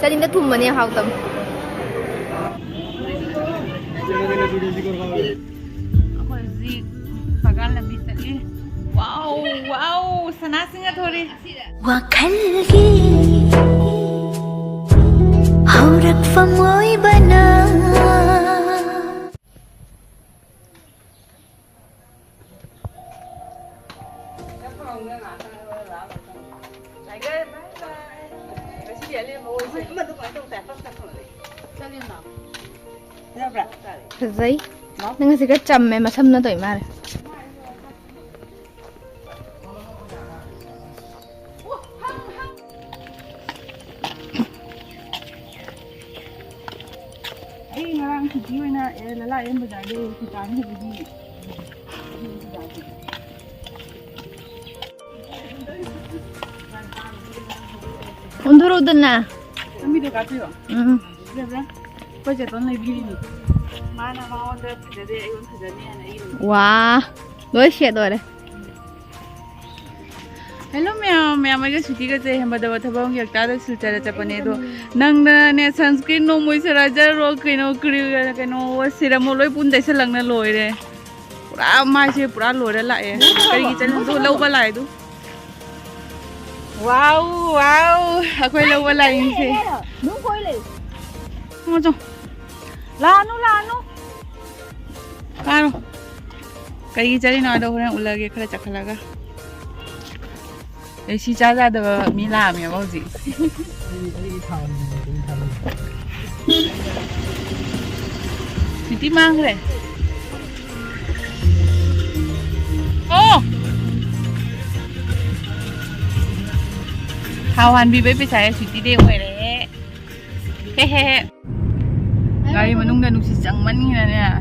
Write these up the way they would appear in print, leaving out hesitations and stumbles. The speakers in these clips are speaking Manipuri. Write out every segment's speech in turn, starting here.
चलिंदा थुम्बने हाउतम Bagan lebih tadi. Wow, wow, sana singa thori. Wakalgi haurak famoi bana Fazay nang siga chamme masam na toy mare Ay, ngarang hindi na lala yung bazaar deh kita ni hindi. Undur udan na Kami deh kacu. Berapa? Baca tahun lebih ni. Mana mau dah jadi ayun terjadi anak ini. Wah loy she dore Hello Mayam, Mayam aja suti ka je hamba dawa thabang yak ta da Silchar chapane do nang na ne sunscreen no moi saraja ro kino kri kino siram loi pun dai salang na loi re pura mai se pura loi ra la e kari ki chal do lau ba lai du wow wow akoi lau ba lai ni se nung koi le mo jo lanu lanu karo kari ki chali na do horan ulage khara chakhalaga si cha ra da mi la mi bao gì thì tí mang cái này ô hào hoàn bị bấy trái thì tí đều vậy đấy he he gari mà nung đã nung si chẳng mắn như này nè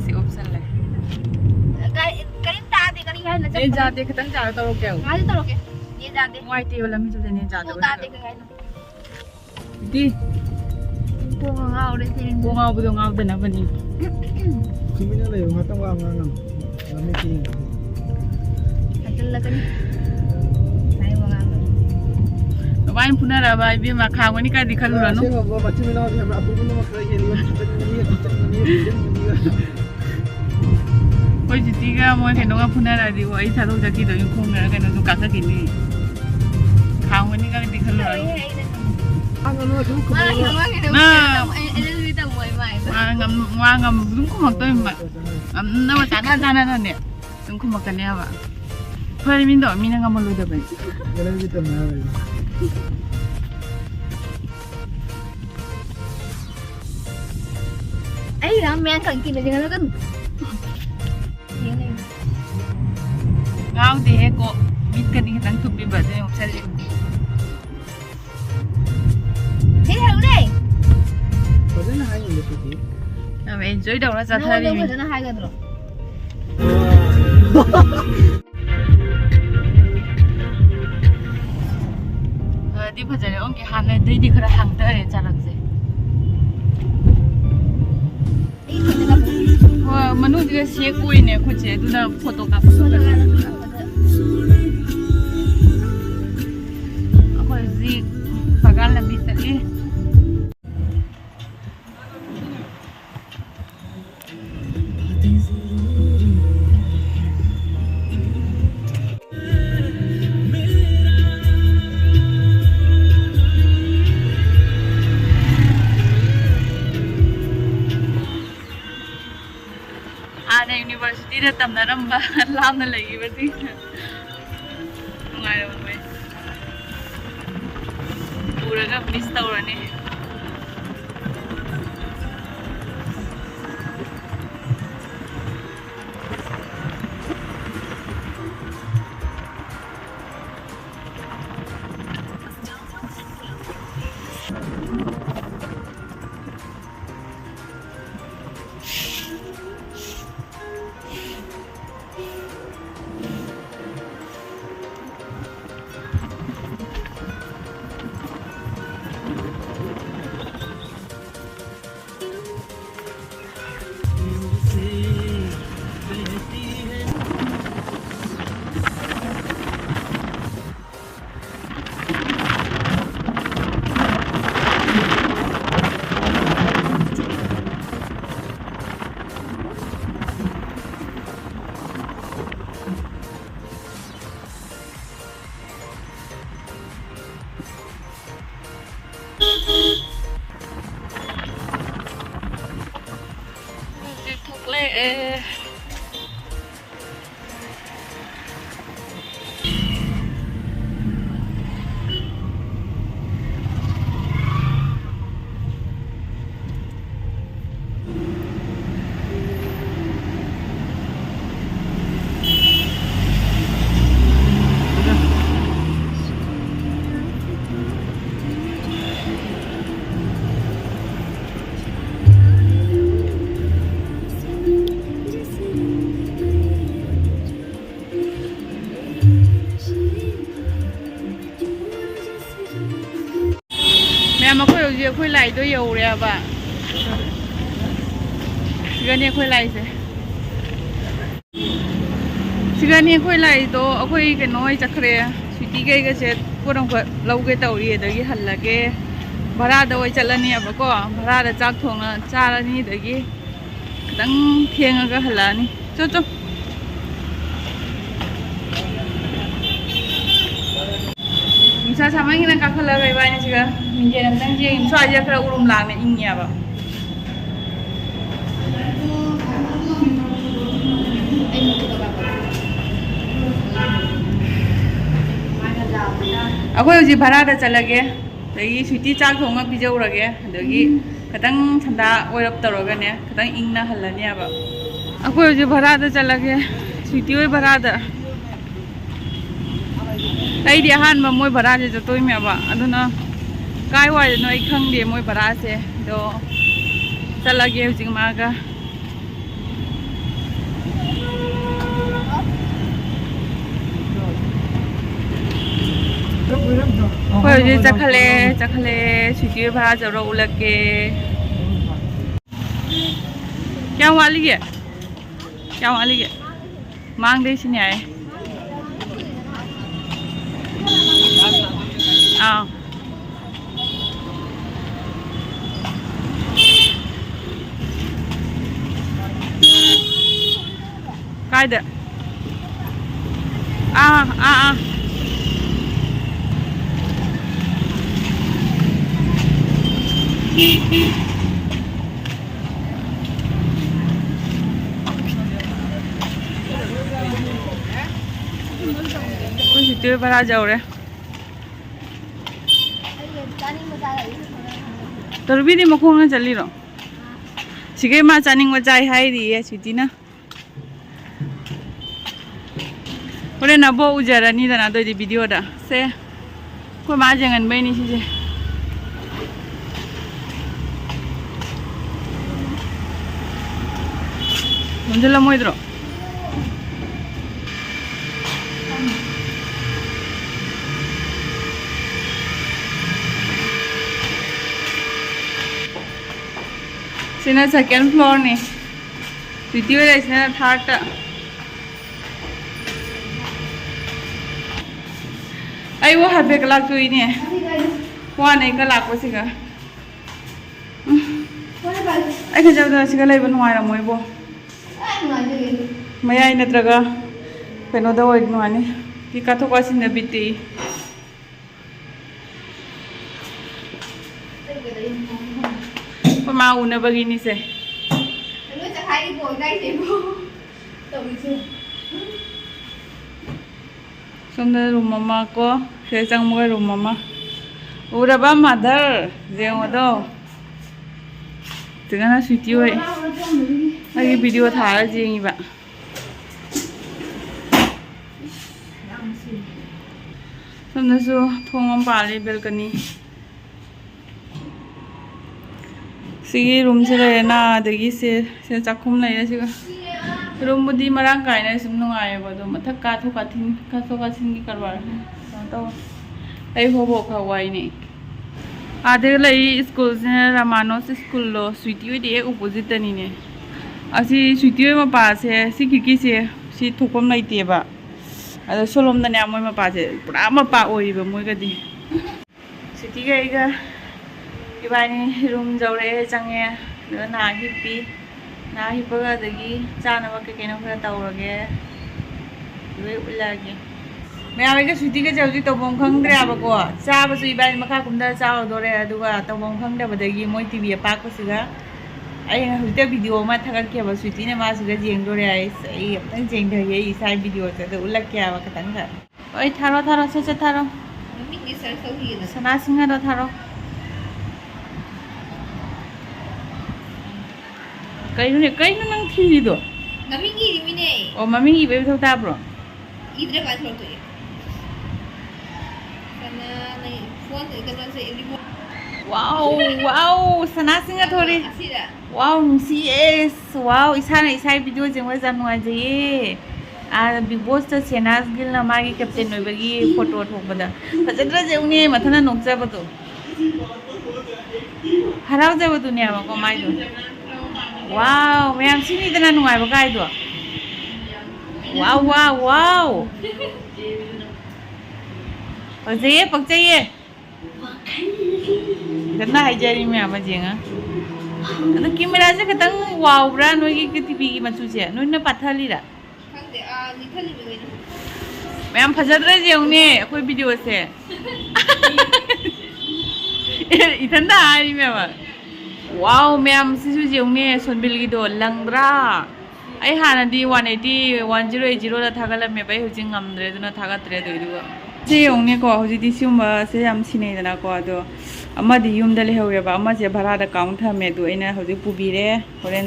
si option này cái ta thì cái này là nên ra thì cái tăng trả tao kêu ngay tao kìa ये जाते ngoài tiêu là mình cho nên trả तू ताते cái này đi cô ngao đấy thì cô ngao bây giờ ngao tên là vấn gì Khi mình lấy hoa tông vàng ngang làm mấy gì Acil lah kan saya mau ngambil nó bay phun ra bay bây mà khao cái này cái đi khăn luôn nó Saya mau bawa macam mana dia aku pun mau kerja ni Ôi chị tí ra mỗi cái nó phun ra đi vậy sao đâu ra kia rồi không ra cái nó cũng cắt cái gì khao cái này cái đi khăn luôn nah ini lebih tahu mai ngam đúng không mặc tôi mà nó mà chán ra nè đúng không mặc cái này à thôi mình đổ mình ngam luôn được vậy Jalan kita mana ấy là men cần kia là gì nó cần ngao thì có biết cái này đang chụp đi bật đây một xe đi thế thử đây Có rất là hay những cái gì làm em dưới đầu nó ra nó thay đâu đi phải nó hai gần rồi đi bây giờ ông cái hàng này đi cái hàng tới để trả lần gì mình nuôi cái xe quay này có chế tụi nó photo cáp có gì bagan lebih tadi university da tam na ram ba lam na lagi bati ngai ro mai pura ga miss taurani mà khơi ở dưới khơi lại tôi dầu rồi à bà gần như khơi lại rồi gần như khơi lại tôi khơi cái nói chắc rồi suy nghĩ cái sẽ cô đồng phải lâu cái tàu đi đấy cái hẳn là cái bara đâu ấy chạy lên nè bà cô bara đã chắc thùng là cha là ní đấy cái đang thiêng cái hẳn là ní cho Sa sama yang nak kakak lagi banyak juga. Minjai nang je, so aja kalau urum lang ni ini apa. Aku uji Bazaar cala ke, jadi suiti cak thonga pijau lagi, jadi kadang thanda orang taruh ni, kadang ingna halan ni apa. Aku uji Bazaar cala ke, suiti uji Bazaar. Đây đi han mà môi Bazaar cho tôi mẹ bà, anh nó cái hoài nó ít khăng đi môi Bazaar xe, đó, chắc là cái gì mà cả. Bây giờ chắc khale, suy nghĩ Bazaar cho rồi là cái, क्या वाली है, मांग दे xin nhảy. Cái đấy. Ôi trời Bazaar giàu đấy. Tôi biết đi mà không nó chali rồi. Chỉ cái mà chăn mà chạy hay đi chị tí nữa. Hôm nay nó bố ujar ra ni là tôi đi video đó. Xe, cô má jangan bay ni sih. Muncullah mau itu. Sini second floor nih. Video ada sini third. Ay wo habe kelak tu ini. Wah naik kelak apa sih kak? Ay kerja tu sih kalau ibu nuai ramu ibu. Maya ini teraga. Penoda wo ibu nuai ni. Kita tu kasih nabiti. Mau na begini sih. Lu cak hari boy guys ibu. Tahu itu. Sampai rumah mama ko, saya cang mau rumah mama. Udah bam mother, jangan ada. Dengan suci way. Lagi video thả gì vậy bạn? Sampai su thong pali balcony. Sigi room se le na degi se chakhum lai se room budi marang kai na sum nungai ba do mathak ka tho ka thin ki karwar to ai ho bo kha wai ni ade lai school se Ramanos school lo suiti de opposite ni ne asi suiti ma pa se si ki se si thokom lai te ba ado solom na ne moi ma pa se pura ma pa oi ba moi ga di suiti ga Ibani room jaure change na hippi na hippaga dagi chana ba ke keno khara tawrage we ulage me awe suiti ga jauji tobom khangdre aba ko cha ba su ibani makha kumda cha dore aduga tobom khangda badagi moi tv pa ko siga ai hujta video ma thagat ke ba sweetie ne ma suga jeng do re ai aptang jeng de ye isai video ta de ulak kya ba katang ka oi tharo tharo se tharo Ming ni sar tau hi na. sana singha do tharo kai nu nang thi do Ming ni di mine. o mami i be thau ta bro Idra ba thau to ye. Kana nai phone kana se every wow sana singha thori asira. wow yes wow isana isai video jeng wa jam nuai je big boss ta senas gil na magi captain noi bagi photo thok bada fajadra jeuni mathana nokja bado harau je badu ne ma ko mai do wow mayam sini dana nuai ba kai do wow pakjaye kana hai jari me ama jenga ada camera se katang wow bra noi ki tv ki machu che noi na pathali ra Khang de a ni thali be na. Ma'am फजदरे जेउने कोई वीडियो से इथन दा आई मैम वाओ मैम सिसु जेउने सोनबिल की दो लंगरा आई हानदी 180 1080 दा थागल मे बाय हुजिं ngamdre duna थागत्रे दोइदु जे जेउने को हुजिदि सिम से याम सिने दना को दो अमदि युम दले हेवे बा अमा जे भरा दा काउंट मे दो इना हुजि पुबिरे होरेन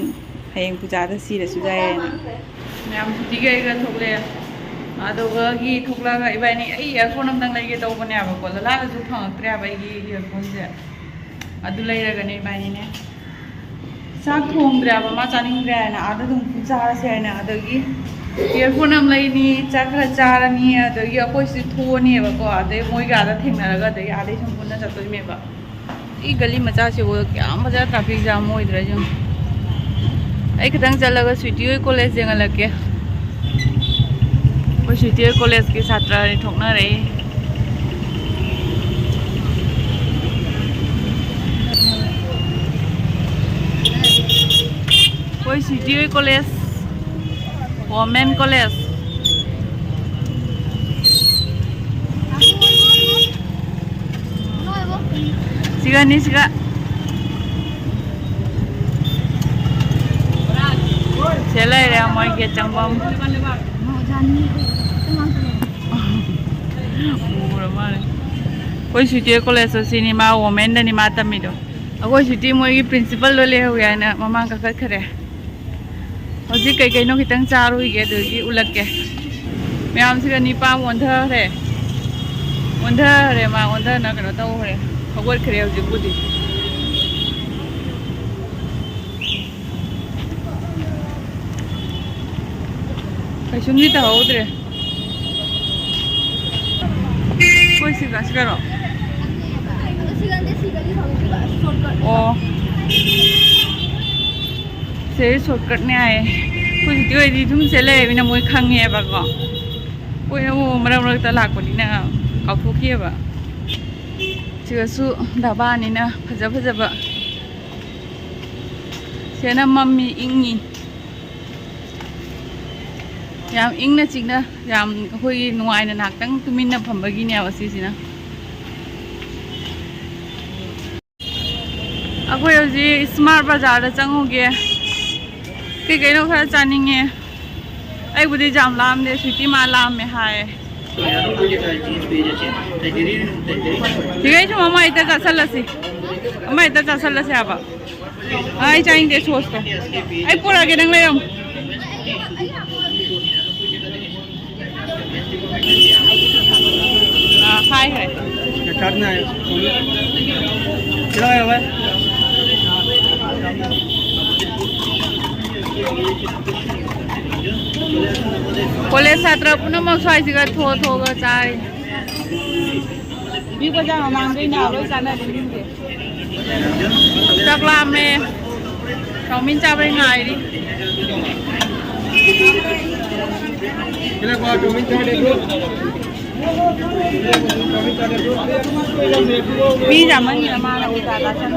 हयें पूजा दा सिरे सुजाय मैम दिगे गा थोले अदोगी थोकलागा इबानी इयरफोन अमदंग लैगे तौबने आबको लालाजु फंगत्रे आबागी इयरफोन से अदु लैरगने इबानी ने साक थोंग्रे आबा मा चानिंग्रे ना आदा दुम पूजा से ना अदगी इयरफोन अम लैनी चाखरा चारनी अदगी अकोइ सि थोनी बको आदे मोइ गादा थेंगनारगा दे आदे संपुर्ण चतोइ मेबा ई गली मचा से वो क्या मजा ट्रैफिक जाम होइद्रा जो आई खतंग चलगा स्वीटी कॉलेज जेंगा लगे स्वीटी कॉलेज के छात्र ठोकना रही कोई स्वीटी कॉलेज वोमेन कॉलेज सिगा नहीं सिगा चला रे हमारे के चंगम कोई स्वीटी कॉलेज सिनेमा वोमेन दनिमा तमिदो अगोई स्वीटी मोई प्रिंसिपल लो ले हुया ना ममा का खरे हजी कई कई नो खितंग चार हुई गे दोगी उलक के मैम से निपा वंधरे मा वंधर ना कनो तो हरे खबर खरे हजी बुदी कैसुंगी तो होद्रे कोई सिगा सिगारो ओ से शॉर्टकट ने आए कुछ दियो दी तुम चले बिना मोई खांगे बाको कोई ना वो मरम त लाकोनी ना काउथोखिए बा सिगासु दाबानी ना फजा फजाबा सेना मम्मी इंगी याम इंगना चिगना याम होई नुआइना नाक्तंग तुमिना फंबगिने असिसिना अखोय हजि स्मार्ट बाजार चंगोगे कई कई नो खरा चानिंगे आई बुदी जाम लाम दे स्वीटी मा लाम में हाय ठीक है मम्मा इधर चलसी अम्मा इधर चलसी आबा आई चाइंग दे सोच तो आई पूरा के दंग लेम हाय है काटना है चलो भाई कॉलेज छात्र पुनः स्वाइसिगा थो थोगा चाय भी बजा मांगे ना रोज जाना दिंगे चकला में चाउमीन चावल नाइरी चलो को चाउमीन चावल दो भी जामन ये माना उतार लाचन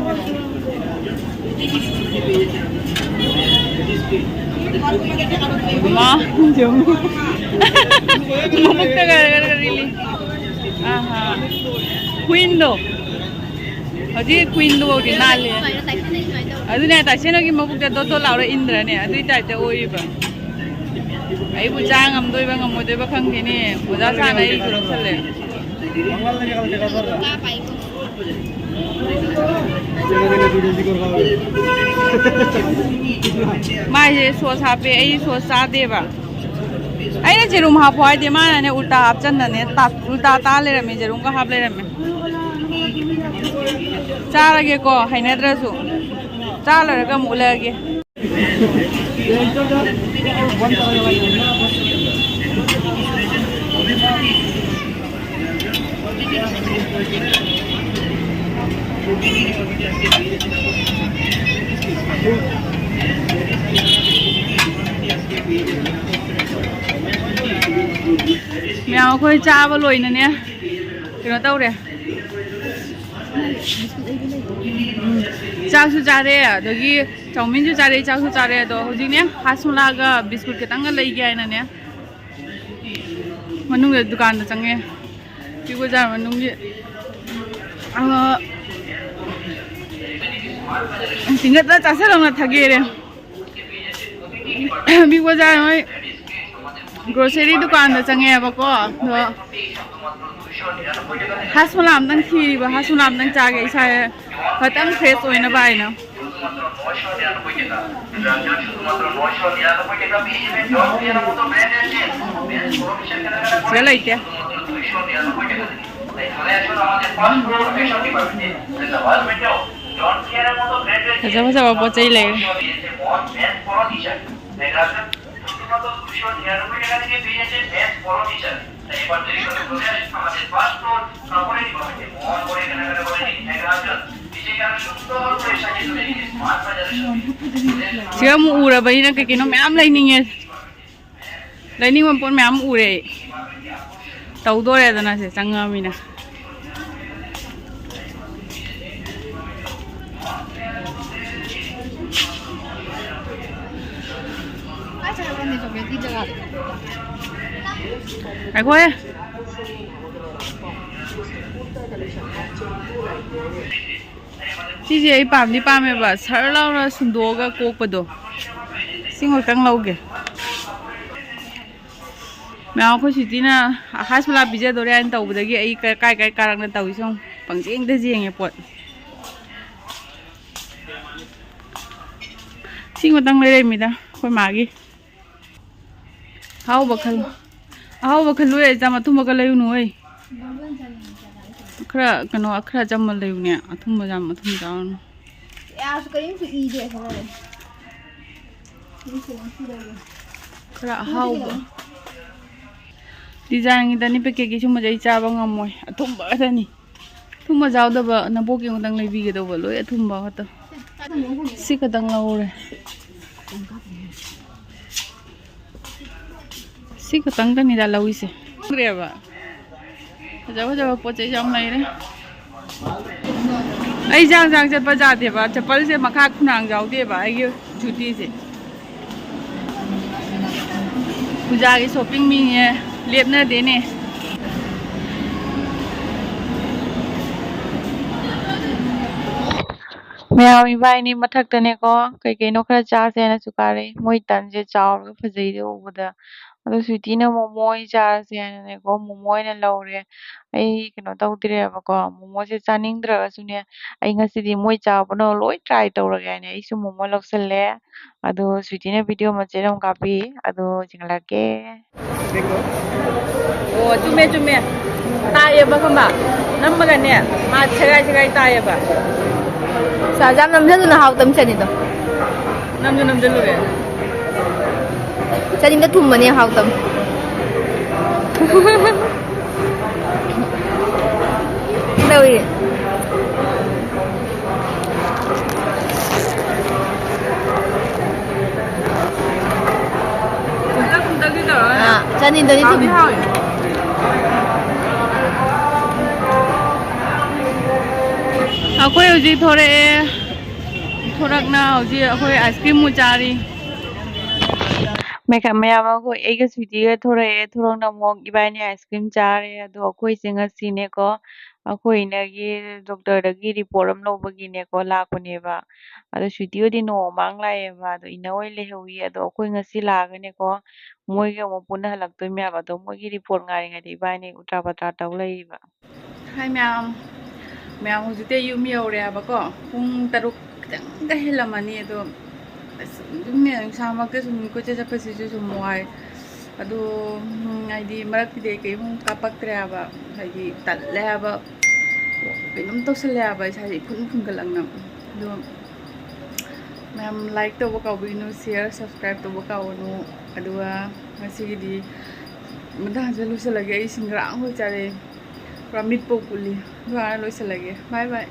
माँ जो मुक्त कर रिली क्वीन दो अजी क्वीन दो के नाले ꯑꯗꯨꯅꯦ ꯇꯥꯏꯁꯦꯟꯒꯤ ꯃꯕꯨꯛꯇ ꯗꯣꯠ ꯂꯥꯎꯔ ꯏꯟꯗ꯭ꯔꯅꯦ ꯑꯗꯨꯏ ꯇꯥꯏꯞꯇ ꯑꯣꯏꯔꯤꯕ ꯑꯩꯕꯨ ꯆꯥ ꯉꯝꯗꯣꯏꯕ ꯉꯝꯃꯣꯏꯗꯣꯏꯕ ꯈꯪꯗꯦꯅꯦ ꯑꯣꯖꯥ ꯁꯥꯅ ꯑꯩꯁꯨ ꯂꯧꯁꯜꯂꯦ माइसे सोस हापे आई सोस चादेबा अरे जेरुम हापो हाइदे माने उल्टा हापचनने उल्टा ता लेरमे जेरुम का हाप लेरमे चारगे को हैनद्रसु चा लरगा मुलगे मैं कोई चाव लोइनने कनो तौरे चासु चारे अदगी चाउमिन चारे चासु चारे दो हुजिने हासुलागा बिस्कुट खतंग लैगे आइनने मनुंग दुकान द चंगे पिगो जार मनुंग सिंगत चासलंग थगेरे पिगो जार होय ग्रोसरी दुकान द चंगे बको हासुलाम नंग थीरिबा हासुलाम नंग चागे इसा खतंग फ्रेश होइना बाइना चलैते अच्छा अच्छा बहुत सही लगे siya mo ura ba yun kay kino ma'am lining है लाइनिंग में मैम उरे तौ दो रे दना से चंगा Meena Ako eh. Sisi ay pam ni pam ba sar law na sundoga kok pa do. Singho tang law ge. मैं आपको सिटी ना हास वाला बिजे दो रे अन तौ बदगी आई काय काय कारक ना तौ इसों पंगजेंग दे जेंगे पोट सिंह तंग ले मिदा कोई मागी हाउ बखल लो जा मथुम बका लेउ नुई खरा कनो अखरा जम लेउ ने अथुम जा मथुम जान यार करीम से ई दे खरा हाउ डिजाइन दनी पे के सुम जई चाबा ngमोय अथुम बदनी थुम जावदबा नबोके उदंग लेबिगे दो बोलो अथुम बा हत सिकदंग लौरे सी खतंग का निदा लौइसे ग्रेबा जब जब पोचे जाम नहीं रे आई जांग जांग चप्पल जाते बा चप्पल से मखा खुनांग जाउदे बा आई जूती से पूजा की शॉपिंग में है लेपना देने मैं भाई नि मथक तने को कई कई नो खरा चा से ना चुकारे मोई तन जे चाव फजई दे उबदा अदो स्वीटी ना मोमोई चा से ने को मोमोई ना लौरे आई कनो तौदिरे बको मोमो से चानिंग द्र सुने आई ngसिदि मोई चा बनो लोई ट्राई तौरगे ने आई सु मोमो लौसले अदो स्वीटी ने वीडियो मचेरम कापी अदो जिंगलाके ओ चुमे चुमे ताये बखमा नम्मगने मा छगाई छगाई ताये बा साजाम नमजन ना हाउ तम चनी तो नमजन लुरे चनी द थुम मने हाउ तम नवी हां चनी द थुम अखोय उजी थोड़े थोड़कना उजी अखोय आइसक्रीम मुचारी ꯃꯌꯥꯝ ꯑꯩꯈꯣꯏ ꯑꯩꯒ ꯁ꯭ꯋꯤꯇꯤꯒ ꯊꯣꯔꯛꯑꯦ ꯊꯣꯔꯛꯅꯃꯨꯛ ꯏꯕꯥꯅꯤ ꯑꯥꯏꯁ ꯀ꯭ꯔꯤꯝ ꯆꯥꯔꯦ ꯑꯗꯣ ꯑꯩꯈꯣꯏꯁꯦ ꯉꯁꯤꯅꯦꯀꯣ ꯑꯩꯈꯣꯏꯅꯒꯤ ꯗꯣꯛꯇꯔꯗꯒꯤ ꯔꯤꯄꯣꯔꯠ ꯑꯃ ꯂꯧꯕꯒꯤꯅꯦꯀꯣ ꯂꯥꯛꯄꯅꯦꯕ ꯑꯗꯣ ꯁ꯭ꯋꯤꯇꯤꯍꯣꯏꯗꯤ ꯅꯣꯡꯃꯥꯡ ꯂꯥꯛꯑꯦꯕ ꯑꯗꯣ ꯏꯅꯍꯣꯏ ꯂꯩꯍꯧꯋꯤ ꯑꯗꯣ ꯑꯩꯈꯣꯏ ꯉꯁꯤ ꯂꯥꯛꯑꯒꯅꯦꯀꯣ ꯃꯣꯏꯒ ꯑꯃꯨꯛ ꯄꯨꯟꯅ ꯍꯜꯂꯛꯇꯣꯏꯅꯦꯕ ꯑꯗꯣ ꯃꯣꯏꯒꯤ ꯔꯤꯄꯣꯔꯠ ꯉꯥꯏꯔꯤꯉꯩꯗ ꯏꯕꯥꯅꯤ ꯎꯇ꯭ꯔꯥ ꯄꯇ꯭ꯔꯥ ꯇꯧ ꯂꯩꯔꯤꯕ ꯍꯥꯏ ꯃꯌꯥꯝ ꯍꯧꯖꯤꯛꯇꯤ ꯌꯨꯝ ꯌꯧꯔꯦꯕꯀꯣ ꯄꯨꯡ 6 ꯈꯤꯇꯪꯒ ꯍꯦꯜꯂꯝꯃꯅꯤ ꯑꯗꯣ ꯁꯨꯝ ꯅꯨꯡꯁꯥꯃꯛꯇ ꯁꯨꯝ ꯀꯣꯏꯆꯠ ꯆꯠꯄꯁꯤꯁꯨ ꯁꯨꯝ ꯋꯥꯏ ꯑꯗꯣ ꯍꯥꯏꯗꯤ ꯃꯔꯛꯇꯗꯤ ꯀꯩꯝ ꯀꯥꯞꯄꯛꯇ꯭ꯔꯦ ꯍꯥꯏꯕ ꯍꯥꯏꯗꯤ ꯇꯜꯂꯦ ꯍꯥꯏꯕ ꯀꯩꯅꯣꯝ ꯇꯧꯁꯜꯂꯦ ꯍꯥꯏꯕ ꯏꯁꯥꯁꯦ ꯏꯐꯨꯟ ꯐꯨꯟꯒꯠꯂꯛꯅ ꯑꯗꯣ ꯃꯌꯥꯝ ꯂꯥꯏꯛ ꯇꯧꯕ ꯀꯥꯎꯕꯤꯒꯅꯨ ꯁꯤꯌꯔ ꯁꯕꯁꯀ꯭ꯔꯥꯏꯕ ꯇꯧꯕ ꯀꯥꯎꯒꯅꯨ ꯑꯗꯨꯒ ꯉꯁꯤꯒꯤꯗꯤ ꯃꯊꯪꯁꯦ ꯂꯣꯏꯁꯤꯜꯂꯒꯦ ꯑꯩ ꯁꯤꯡꯒ꯭ꯔꯥꯡ ꯍꯣꯏ ꯆꯥꯔꯦ ꯄꯨꯔꯥ ꯃꯤꯠ ꯄꯣꯛ ꯄꯨꯜꯂꯤ ꯑꯗꯨꯃꯥꯏꯅ ꯂꯣꯏꯁꯤꯜꯂꯒꯦ ꯕꯥꯏ ꯕꯥꯏ